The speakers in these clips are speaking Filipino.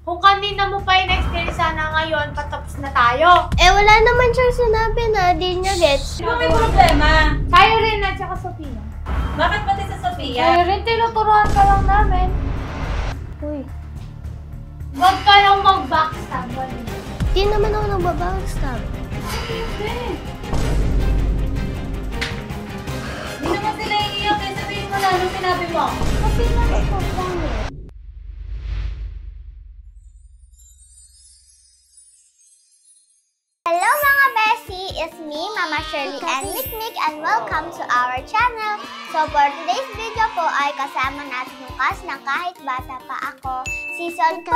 Kung kanina mo pa in-experience sana ngayon, patapos na tayo. Eh, wala naman siyang sinabi na di niya gets. Ano may problema? Tayo rin at saka Sophia. Bakit pati sa Sophia? Tayo rin, tinuturuan ka lang namin. Uy, Huwag kayong mag-backstab. di naman ako nagbabackstab. Hindi naman sila iiyak kaya sabihin mo na anong sinabi mo. Kasi na ito, promise. Hello mga Bessie! It's me, Mama Shirley and Mikmik, and welcome to our channel. So for today's video po ay kasama natin yung cast ng Kahit Bata Pa Ako Season 4!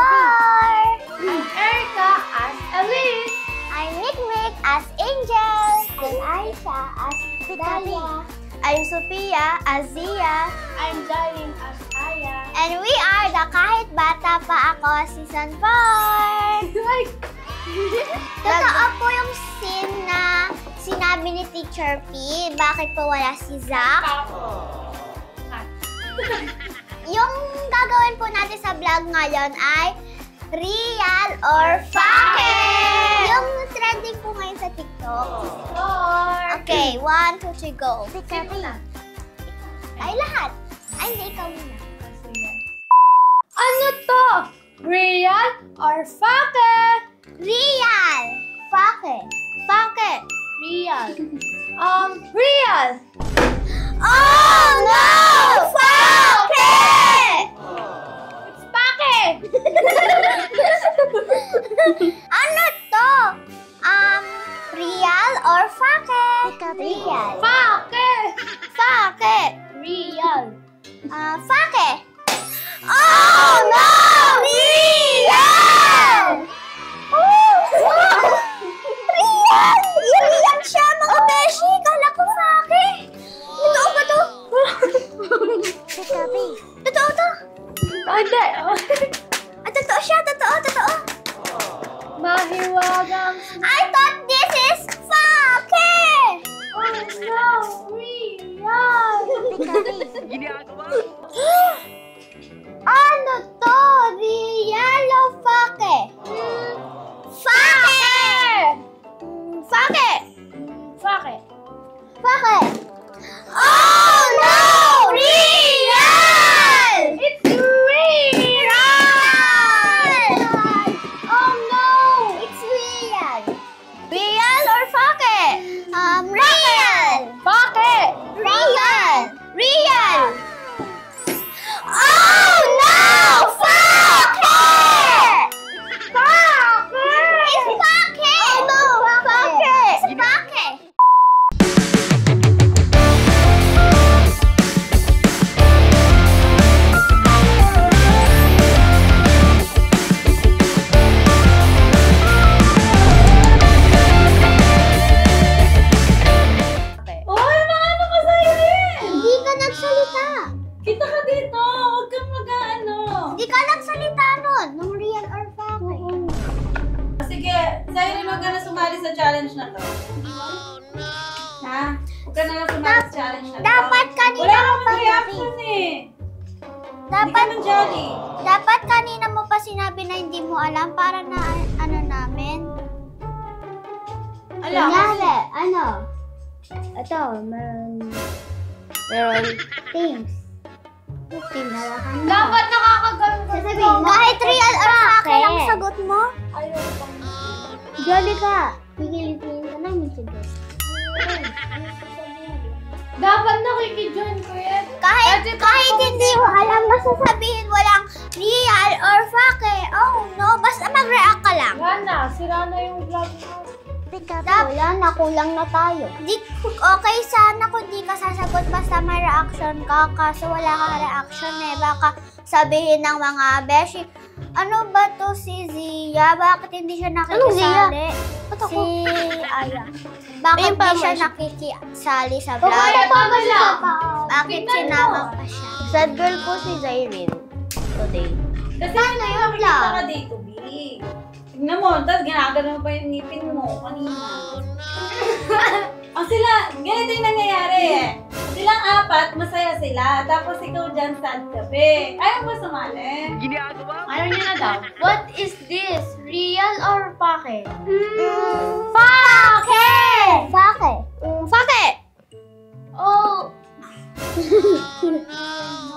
I'm Erica as Elise. I'm Mikmik as Angel. I'm Aisha as Dalia. I'm Sophia as Zia. I'm Darlene as Aya. And we are the Kahit Bata Pa Ako Season 4! Totoo po yung scene na sinabi ni Teacher P. Bakit po wala si Zach? Yung gagawin po natin sa vlog ngayon ay Real or Fake! Yung trending po ngayon sa TikTok. Okay, 1, 2, 3, go. Sino na? Ay, lahat. Ay, hindi, ikaw muna. Ano to? Real or fake? Real! Fake! Fake! Real. Real. Oh, no! Fake! It's fake. Ano to? Real or fake? Real. Fake. Fake. Real. Fake. Oh, no! Real! Real! Iiyak siya, mga beshi! Kala ko fake! Totoo ba to? Totoo to? Hindi. Totoo siya, totoo. Mahiwagang. I thought this is fake! Oh no, real. Ano to? Real o fake? Fake! Fake! Fake. Fake! Oh no! Real! It's real. Oh no! It's real! Real or fake? Real! Fake. Real! Real! Oh no! Fake! It's fake! Oh no! Fake! It's fake! Uy, ano ka sa'yo rin? Hindi ka nagsalita. Kita ka dito. Huwag kang mag-ano. Hindi ka nagsalita nun. Nung real or fake. Sige, sa'yo rin huwag ka na sumali sa challenge na to. Ha? Huwag ka na lang sumali sa challenge na to. Dapat kanina Wala mo akong pa reaction eh. Hindi ka Dapat, man jolly. dapat kanina mo pa sinabi na hindi mo alam para na ano namin. Alam. Kunyari, ano? Ito, meron things. Dapat nakakagano'n ka. Sasabihin, kahit real or fake ang sagot mo, Ayaw pang. jolly ka. Pigilitin ka namin sagot. Dapat nakikijoin ko yan. Kahit hindi mo alam, basta sabihin walang real or fake. Oh no, basta mag-react ka lang. Wala na, sira na yung vlog mo. Wala na, kulang na tayo. Okay sana kung di ka sasagot basta may reaction ka. Kaso wala kang reaction eh. Baka sabihin ng mga beshi, ano ba to si Zia? Bakit hindi siya nakikisali? Si Aya. Bakit di siya nakikisali sa vlog? Kaya pamala. Bakit sinama pa siya? Sad girl po si Zyrene today. Kasi ano yung nakikita ka dito, B. Tignan mo, tapos ginagano mo pa yung ngipin mo kanina. Ang sila, ganito yung nangyayari eh. Sila silang apat, masaya sila. Tapos ikaw dyan sad ka, be. Ayaw mo sumali? Ano niyo na daw? What is this? Real or pake? Fake! Fake! Fake! Oh!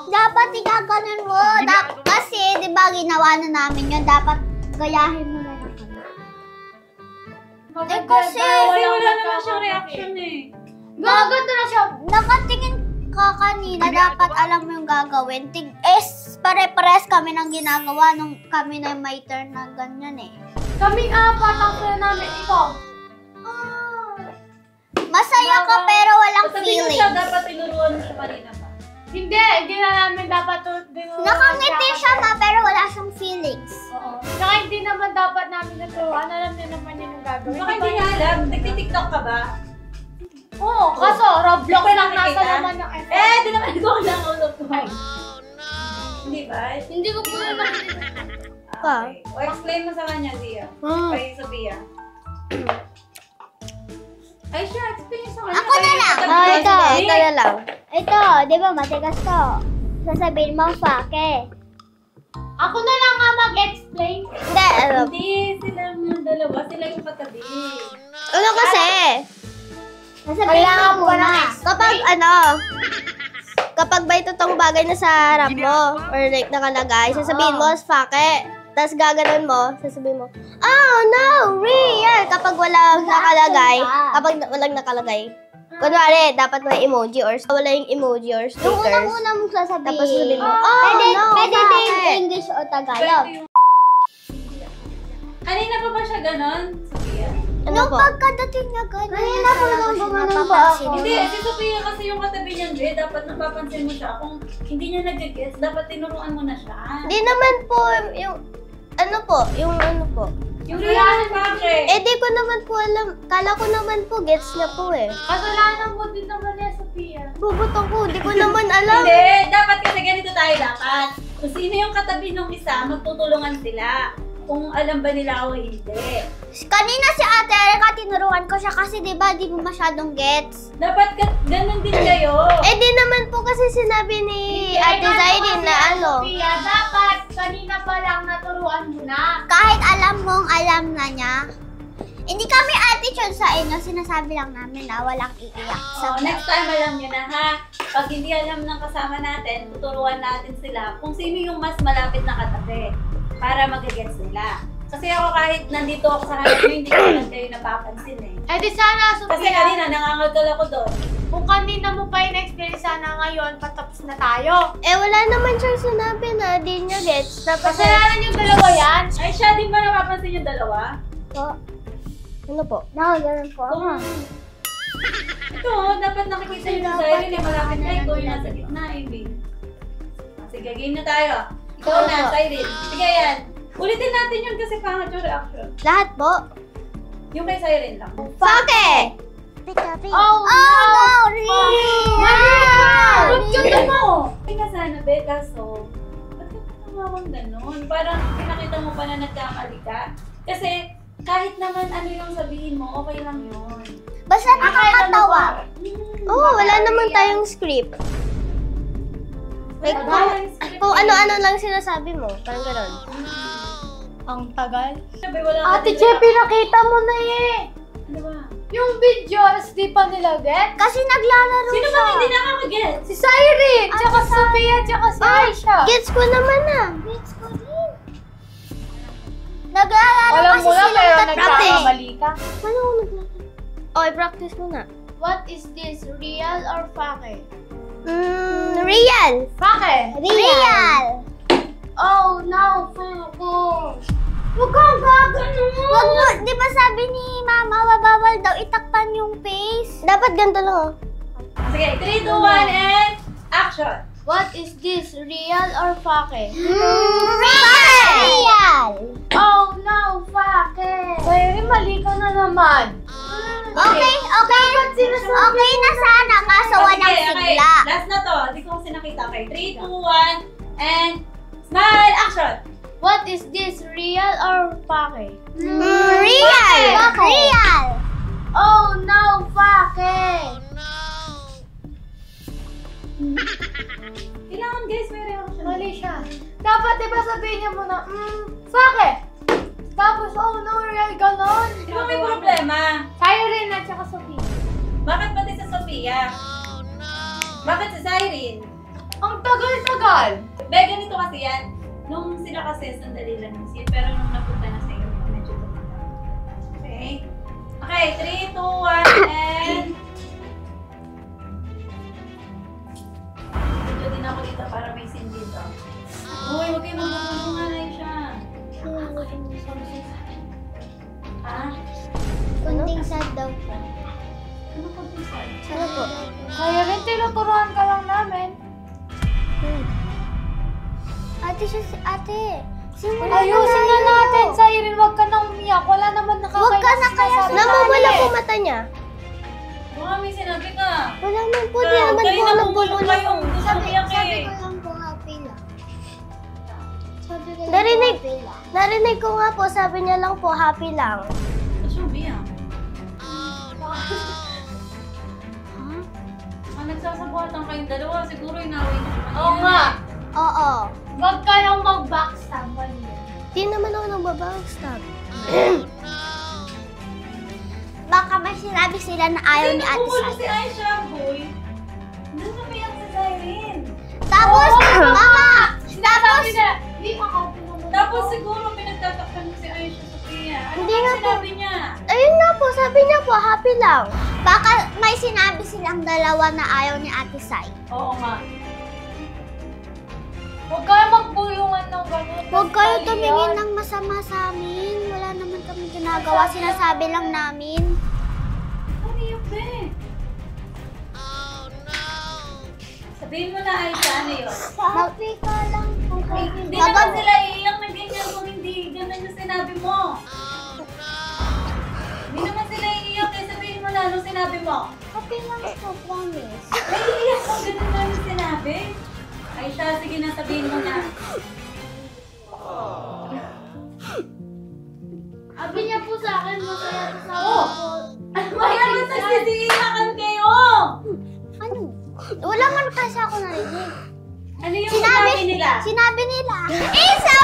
Dapat igaganon mo. Kasi, di ba, ginawa na namin yun. Dapat gayahin mo na lang kami. Kasi Wala naman siyang reaction eh. Maganda na siya. Nakatingin ka kanina, dapat alam mo yung gagawin. Pare-pares kami ng ginagawa nung kami na may turn na ganyan eh. Kaming apat ang sila namin. Ikaw. Masaya ka pero walang Sabi mo siya, feelings. dapat tinuruan mo siya kanina pa. Hindi na namin dapat Nakangiti siya ma, pero wala siyang feelings. Oo. Saka hindi naman dapat namin naturuan. Alam niyo naman yun yung gagawin. Baka hindi niya alam. Nagtitiktok ka ba? Oo, kaso Roblox Hindi lang ko nasa nakikita. naman ng effort. Di naman ito ang nakausap ko. Hindi ba? Hindi ko po Okay. O explain mo sa kanya, Zia. Kay Sophia. Ay siya, explain sa kanya. Ako na lang. Ito na lang. Ito, di ba matigas to? Sasabihin mo, fake. Ako na lang nga mag-explain. Hindi, ano? Hindi, sila yung dalawa. Sila yung katabi. Ano kasi? Sasabihin mo muna. Kapag may totoong bagay na sa harap mo, or like nakalagay, sasabihin mo, fake. Tapos gaganon mo, sasabihin mo, oh no, real! Kapag walang nakalagay, kunwari, dapat may emoji or wala yung emoji or Yung stickers. unang-una mong sasabihin. Tapos sasabihin mo, Pwede din fake. English o Tagalog. Kanina pa ba siya ganon, Sophia? Ano Nung po? pagkadating niya ganun. Kanina po nung gumanon ba ako? Hindi, si Sophia kasi yung katabi niyan, dapat napapansin mo siya. Kung hindi niya nag-guess, dapat tinuruan mo na siya. Di naman po, yung ano po. Yung real bakit? Di ko naman po alam. Kala ko naman po, gets niya po eh. Kasalanan mo din naman niya, Sophia. Bubutong ko, di ko naman alam. Hindi, dapat kasi ganito tayo dapat. Kung sino yung katabi ng isa, magtutulungan sila. Kung alam ba nila o hindi. Kanina si Ate Erica, tinuruan ko siya kasi di ba di mo masyadong gets. Dapat ganun din kayo. Di naman po kasi sinabi ni Ate Zairine na ano. Sophia, dapat kanina pa lang naturuan mo na. Kahit alam mong alam na niya. Hindi kami attitude sa inyo, sinasabi lang namin na walang iiyak. Next time alam nyo na ha. Pag hindi alam ng kasama natin, tuturuan natin sila kung sino yung mas malapit na katabi para mag-gets nila. Kasi ako kahit nandito ako sa harap nyo, hindi ko naman kayo napapansin eh. Di sana, Sophia. Kasi kanina nangangagal ako doon. Kung kanina mo pa yung experience sana ngayon, patapos na tayo. Wala naman siyang sinabi na di niya gets. Tapos, Kasalanan yung dalawa yan. Ay siya, di ba napapansin yung dalawa? Po. ano po? Nakaganon po. Ito, dapat nakikita nyo sa Irene, malapit na ikaw yung nasa gitna, Amy. Sige, game na tayo. Ikaw na, Irene. Sige, yan. Ulitin natin yun kasi pangat yung reaction. Lahat po? Yung kay Siren lang. Fake! Oh, no, real! Good mo! Ay ka sana, be, kaso, ba't ka tumawang ganun? Parang pinakita mo pa na nagkamali ka. Kasi, kahit naman ano yung sabihin mo, okay lang yun. Basta nakakatawa. Wala naman tayong script. Like, kung ano-ano lang sinasabi mo. Parang ganon. Ang tagal. Sabi, wala Ate Che, pinakita mo na eh. Ano ba? Yung video, di pa nila get? Kasi naglalaro Sino siya. ba hindi nakakagets? Si Siren, tsaka Sophia, tsaka si Aisha. Gets ko naman na. Gets ko rin. Naglalaro Alam kasi mo na, sila pero tatlo. nagkakamali ka. Paano ako naglalaro? I-practice muna. What is this? Real or fake? Real. Fake? Real. Oh, no, fake. Huwag kang gagano. Huwag mo, di ba sabi ni Mama, bawal daw itakpan yung face? Dapat ganito lang oh. Sige, 3, 2, 1, and action! What is this? Real or fake? Real. Oh, no, fake. Ay, mali ka na naman. Okay na sana, kaso walang Okay. sigla. Last na to. Hindi ko kasi nakita. Okay, 3, 2, 1, and smile! Action! What is this? Real or fake? Real. Real. Oh, no, fake. Kailangan guys, may reaction. Mali siya. Dapat diba sabihin niya muna, bakit? Tapos, oh no, real, ganon. Di ba may problema? Siren at saka Sophie. Bakit pati sa Sophia? Bakit si Cyrene? Ang tagal-tagal. Be, ganito kasi yan. Nung sila kasi, sandali lang yung scene. Pero nung napunta na sa iyo, medyo tumagal. Okay? Okay, 3, 2, 1, and... Medyo din ako dito para may scene dito. Uy, huwag kayo magpapulungan na siya. Ha? Kunting sad daw po. Ano ka pisan? Ano po? Kaya rin, tinuturuan ka lang namin. Ate, simulan Ayusin na natin, Siren. Huwag ka nang umiyak. Wala naman nakakaiyak. Huwag ka na kaya Namumula po mata niya. Baka may sinabi ka. Wala man po, di naman Kayo po na nagbulong. kayong gusto Sabi umiyak ko eh. lang po happy lang. Sabi ko lang Narinig. po happy lang. Narinig ko nga po, sabi niya lang po, happy lang. Gusto umiyak. Nagsasabuatan kayong dalawa. Siguro inaway niyo pa Oo nga. Oo. Huwag kayong mag-backstab. Di naman ako nagbabackstab. Baka may sinabi sila na ayaw ni Ate Sai. Si Sai. Aisha, boy. Hindi na umiyak si Cyrene. Tapos, Mama! Sinasabi na, hindi makaupo naman. Tapos siguro pinagtatakpan mo si Aisha Sophia. Ano Hindi ba nga po. sinabi niya? Ayun nga po, sabi niya po, happy lang. Baka may sinabi silang dalawa na ayaw ni Ate Sai. Oo nga. Huwag kayong magbulungan ng gano'n. Huwag kayo tumingin ng masama sa amin. Wala naman kami ginagawa. Sinasabi lang namin. Ano yung be? Sabihin mo na Aisha, ano yun? Happy ka lang po. Hindi naman sila iiyak na ganyan kung hindi ganun yung sinabi mo. Hindi naman sila iiyak eh. Sabihin mo na anong sinabi mo. Happy lang po, promise. Ay, iiyak kung ganun na yung sinabi. Aisha, sige na sabihin mo na. Sabi niya po sa akin, masaya sa Oh! Ano ba yan? Ba't nagsisiiyakan kayo? Ano? Wala man kasi ako narinig. Ano yung sinabi nila? Sinabi nila, It's a